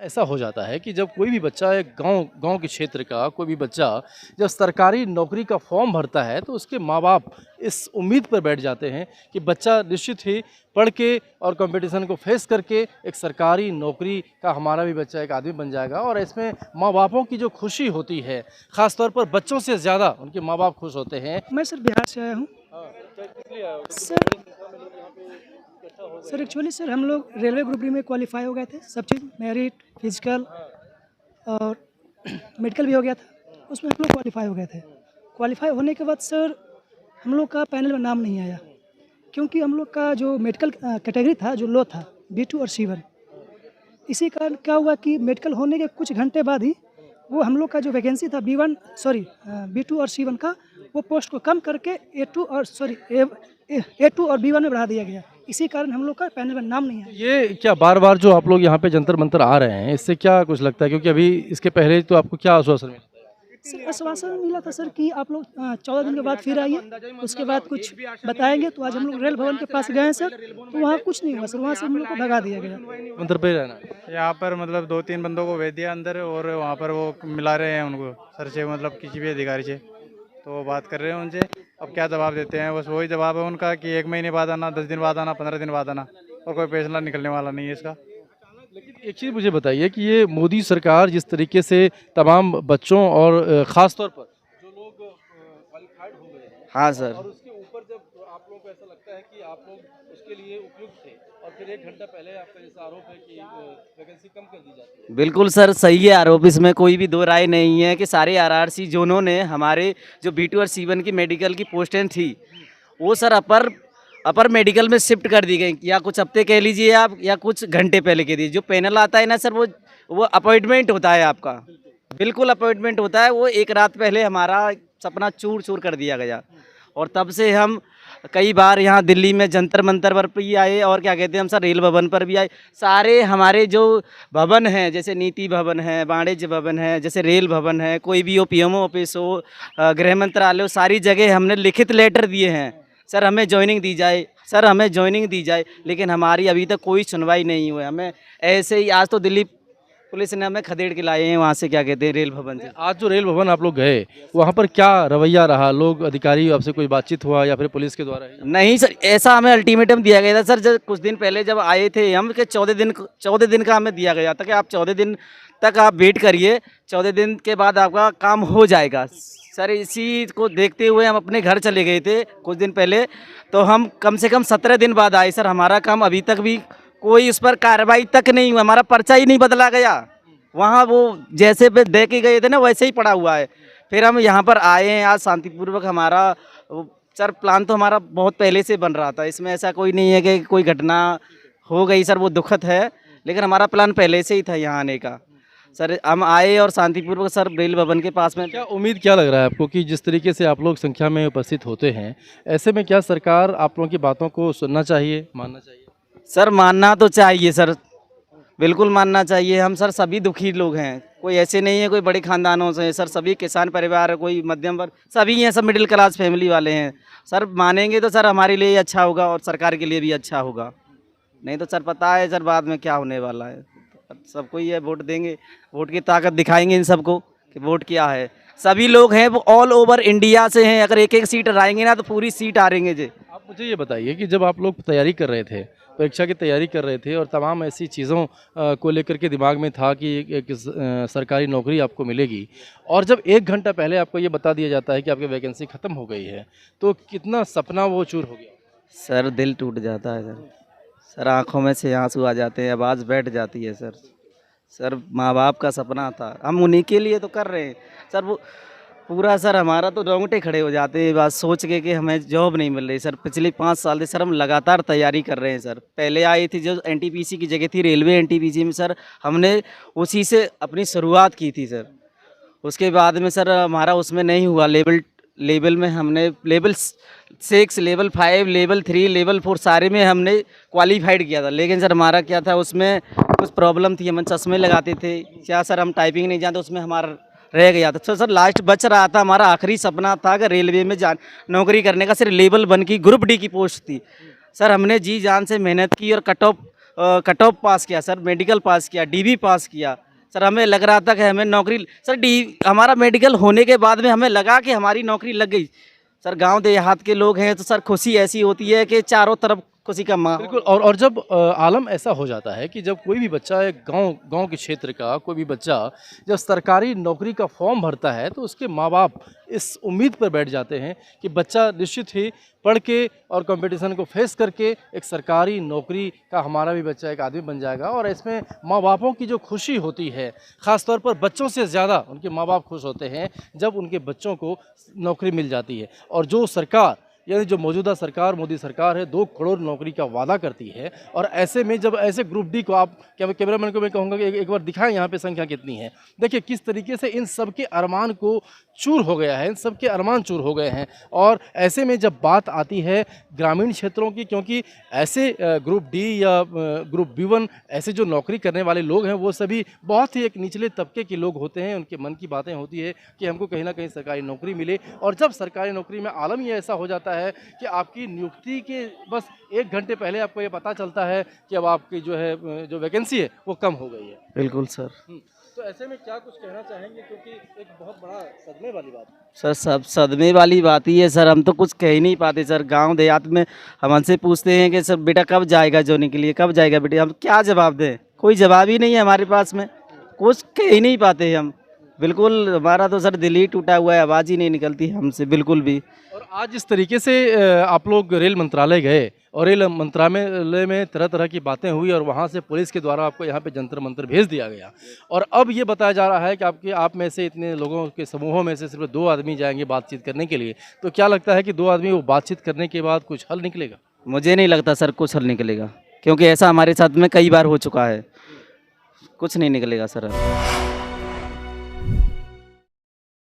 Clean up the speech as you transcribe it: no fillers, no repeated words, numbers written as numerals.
ऐसा हो जाता है कि जब कोई भी बच्चा एक गांव के क्षेत्र का कोई भी बच्चा जब सरकारी नौकरी का फॉर्म भरता है तो उसके माँ बाप इस उम्मीद पर बैठ जाते हैं कि बच्चा निश्चित ही पढ़ के और कंपटीशन को फेस करके एक सरकारी नौकरी का हमारा भी बच्चा एक आदमी बन जाएगा। और इसमें माँ बापों की जो खुशी होती है, ख़ास तौर पर बच्चों से ज़्यादा उनके माँ बाप खुश होते हैं। मैं सर बिहार से आया हूँ। सर एक्चुअली सर हम लोग रेलवे ग्रुप डी में क्वालिफाई हो गए थे, सब चीज़ मेरिट फिजिकल और मेडिकल भी हो गया था, उसमें हम लोग क्वालिफाई हो गए थे। क्वालिफाई होने के बाद सर हम लोग का पैनल में नाम नहीं आया, क्योंकि हम लोग का जो मेडिकल कैटेगरी था जो लो था B2 और C1। इसी कारण क्या हुआ कि मेडिकल होने के कुछ घंटे बाद ही वो हम लोग का जो वैकेंसी था B2 और C1 का, वो पोस्ट को कम करके A2 और B1 में बढ़ा दिया गया। इसी कारण हम लोग का पैनल में नाम नहीं है। ये क्या बार बार जो आप लोग यहाँ पे जंतर मंतर आ रहे हैं, इससे क्या कुछ लगता है? क्योंकि अभी इसके पहले तो आपको क्या आश्वासन मिला? सर आश्वासन मिला था सर कि आप लोग 14 दिन के बाद फिर आइए, उसके बाद कुछ बताएंगे। तो आज हम लोग रेल भवन के पास गए हैं सर, तो वहाँ कुछ नहीं हुआ सर, वहाँ से हम लोग को भगा दिया गया। मंत्र पे रहना यहाँ पर मतलब 2-3 बंदों को भेज दिया अंदर, और वहाँ पर वो मिला रहे हैं उनको सर से, मतलब किसी भी अधिकारी से, तो वो बात कर रहे हैं उनसे। अब क्या जवाब देते हैं, बस वही जवाब है उनका कि 1 महीने बाद आना, 10 दिन बाद आना, 15 दिन बाद आना, और कोई फैसला निकलने वाला नहीं है इसका। लेकिन एक चीज़ मुझे बताइए कि ये मोदी सरकार जिस तरीके से तमाम बच्चों और ख़ास तौर पर जो लोग क्वालिफाइड हो गए हैं, हाँ सर, और उसके ऊपर जब आप लोगों को ऐसा लगता है कि आप लोग उसके लिए उपयुक्त थे, और फिर 1 घंटा पहले आपका जैसा आरोप है कि वैकेंसी कम कर दी जाती है। बिल्कुल सर सही है आरोप, इसमें कोई भी दो राय नहीं है कि सारे RRC जोनों ने हमारे जो B2 और C1 की मेडिकल की पोस्टें थी वो सर अपर मेडिकल में शिफ्ट कर दी गई, या कुछ हफ्ते कह लीजिए आप, या कुछ घंटे पहले कह दीजिए। जो पैनल आता है ना सर, वो अपॉइंटमेंट होता है आपका, बिल्कुल अपॉइंटमेंट होता है। वो एक रात पहले हमारा सपना चूर चूर कर दिया गया, और तब से हम कई बार यहाँ दिल्ली में जंतर मंतर पर भी आए, और क्या कहते हैं हम सर रेल भवन पर भी आए। सारे हमारे जो भवन हैं, जैसे नीति भवन है, वाणिज्य भवन है, जैसे रेल भवन है, कोई भी हो, PMO ऑफिस हो, गृह मंत्रालय हो, सारी जगह हमने लिखित लेटर दिए हैं सर हमें ज्वाइनिंग दी जाए, सर हमें ज्वाइनिंग दी जाए, लेकिन हमारी अभी तक कोई सुनवाई नहीं हुई। हमें ऐसे ही आज तो दिल्ली पुलिस ने हमें खदेड़ के लाए हैं वहाँ से, क्या कहते हैं, रेल भवन से। आज जो रेल भवन आप लोग गए, वहाँ पर क्या रवैया रहा? लोग अधिकारी आपसे कोई बातचीत हुआ या फिर पुलिस के द्वारा ही? नहीं सर, ऐसा हमें अल्टीमेटम दिया गया था सर, जब कुछ दिन पहले जब आए थे हम, कि 14 दिन का हमें दिया गया था कि आप 14 दिन तक आप वेट करिए, 14 दिन के बाद आपका काम हो जाएगा। सर इसी को देखते हुए हम अपने घर चले गए थे कुछ दिन पहले, तो हम कम से कम 17 दिन बाद आए सर। हमारा काम अभी तक भी कोई उस पर कार्रवाई तक नहीं हुआ, हमारा पर्चा ही नहीं बदला गया। वहाँ वो जैसे पे दे के गए थे ना, वैसे ही पड़ा हुआ है। फिर हम यहाँ पर आए हैं आज शांतिपूर्वक। हमारा सर प्लान तो हमारा बहुत पहले से बन रहा था, इसमें ऐसा कोई नहीं है कि कोई घटना हो गई सर, वो दुखद है, लेकिन हमारा प्लान पहले से ही था यहाँ आने का। सर हम आए और शांतिपूर्वक सर रेल भवन के पास में। क्या उम्मीद क्या लग रहा है आपको कि जिस तरीके से आप लोग संख्या में उपस्थित होते हैं, ऐसे में क्या सरकार आप लोगों की बातों को सुनना चाहिए, मानना चाहिए? सर मानना तो चाहिए सर, बिल्कुल मानना चाहिए। हम सर सभी दुखी लोग हैं, कोई ऐसे नहीं है कोई बड़े खानदानों से सर, सभी किसान परिवार, कोई मध्यम वर्ग, सभी हैं, सब मिडिल क्लास फैमिली वाले हैं। सर मानेंगे तो सर हमारे लिए अच्छा होगा और सरकार के लिए भी अच्छा होगा, नहीं तो सर पता है सर बाद में क्या होने वाला है। सबको ये वोट देंगे, वोट की ताकत दिखाएंगे इन सबको कि वोट क्या है। सभी लोग हैं वो ऑल ओवर इंडिया से हैं, अगर एक एक सीट हराएंगे ना तो पूरी सीट हारेंगे जी। आप मुझे ये बताइए कि जब आप लोग तैयारी कर रहे थे, परीक्षा की तैयारी कर रहे थे, और तमाम ऐसी चीज़ों को लेकर के दिमाग में था कि एक सरकारी नौकरी आपको मिलेगी, और जब 1 घंटा पहले आपको ये बता दिया जाता है कि आपकी वैकेंसी ख़त्म हो गई है, तो कितना सपना वो चूर हो गया? सर दिल टूट जाता है सर आंखों में से आंसू आ जाते हैं, आवाज़ बैठ जाती है सर माँ बाप का सपना था, हम उन्हीं के लिए तो कर रहे हैं सर। वो पूरा सर हमारा तो रोंगटे खड़े हो जाते हैं बात सोच के कि हमें जॉब नहीं मिल रही सर। पिछले 5 साल से सर हम लगातार तैयारी कर रहे हैं सर। पहले आई थी जो NTPC की जगह थी रेलवे NTPC में सर, हमने उसी से अपनी शुरुआत की थी सर। उसके बाद में सर हमारा उसमें नहीं हुआ, लेवल में हमने लेवल 6, लेवल 5, लेवल 3, लेवल 4 सारे में हमने क्वालिफाइड किया था, लेकिन सर हमारा क्या था उसमें कुछ प्रॉब्लम थी, हम चश्मे लगाते थे क्या सर, हम टाइपिंग नहीं जानते, उसमें हमारा रह गया था। तो सर लास्ट बच रहा था, हमारा आखिरी सपना था कि रेलवे में नौकरी करने का। सिर्फ लेवल 1 की ग्रुप D की पोस्ट थी सर, हमने जी जान से मेहनत की और कट ऑफ कट ऑफ पास किया सर, मेडिकल पास किया, डीबी पास किया सर, हमें लग रहा था कि हमें नौकरी सर हमारा मेडिकल होने के बाद में हमें लगा कि हमारी नौकरी लग गई सर। गांव देहात के लोग हैं तो सर खुशी ऐसी होती है कि चारों तरफ खुशी का माहौल। बिल्कुल। और जब आलम ऐसा हो जाता है कि जब कोई भी बच्चा एक गांव के क्षेत्र का कोई भी बच्चा जब सरकारी नौकरी का फॉर्म भरता है तो उसके माँ बाप इस उम्मीद पर बैठ जाते हैं कि बच्चा निश्चित ही पढ़ के और कंपटीशन को फेस करके एक सरकारी नौकरी का हमारा भी बच्चा एक आदमी बन जाएगा। और इसमें माँ बापों की जो खुशी होती है, ख़ास तौर पर बच्चों से ज़्यादा उनके माँ बाप खुश होते हैं जब उनके बच्चों को नौकरी मिल जाती है। और जो सरकार यानी जो मौजूदा सरकार मोदी सरकार है 2 करोड़ नौकरी का वादा करती है। और ऐसे में जब ऐसे ग्रुप डी को आप कैमरामैन को मैं कहूँगा कि एक बार दिखाएं यहाँ पे संख्या कितनी है। देखिए किस तरीके से इन सब के अरमान को चूर हो गया है, इन सब के अरमान चूर हो गए हैं। और ऐसे में जब बात आती है ग्रामीण क्षेत्रों की, क्योंकि ऐसे ग्रुप डी या ग्रुप B1 ऐसे जो नौकरी करने वाले लोग हैं वो सभी बहुत ही एक निचले तबके के लोग होते हैं। उनके मन की बातें होती है कि हमको कहीं ना कहीं सरकारी नौकरी मिले। और जब सरकारी नौकरी में आलम ये ऐसा हो जाता है कि आपकी नियुक्ति के बस 1 घंटे पहले आपको ये पता चलता है कि अब आपकी जो वैकेंसी है वो कम हो गई है। बिल्कुल सर। तो ऐसे में क्या कुछ कहना चाहेंगे, क्योंकि एक बहुत बड़ा सदमे वाली बात है। सर सब सदमे वाली बात ही है सर, हम तो कुछ कह ही नहीं पाते सर। गांव देहात में हम हमसे पूछते हैं कि सर बेटा कब जाएगा जोने के लिए, कब जाएगा बेटे, हम क्या जवाब दें? कोई जवाब ही नहीं है हमारे पास में, कुछ कह ही नहीं पाते हम। बिल्कुल हमारा तो सर दिल ही टूटा हुआ है, आवाज़ ही नहीं निकलती हमसे बिल्कुल भी। और आज इस तरीके से आप लोग रेल मंत्रालय गए और रेल मंत्रालय में तरह तरह की बातें हुई और वहाँ से पुलिस के द्वारा आपको यहाँ पे जंतर मंतर भेज दिया गया। और अब ये बताया जा रहा है कि आप में से इतने लोगों के समूहों में से सिर्फ 2 आदमी जाएंगे बातचीत करने के लिए। तो क्या लगता है कि 2 आदमी वो बातचीत करने के बाद कुछ हल निकलेगा? मुझे नहीं लगता सर कुछ हल निकलेगा, क्योंकि ऐसा हमारे साथ में कई बार हो चुका है। कुछ नहीं निकलेगा सर।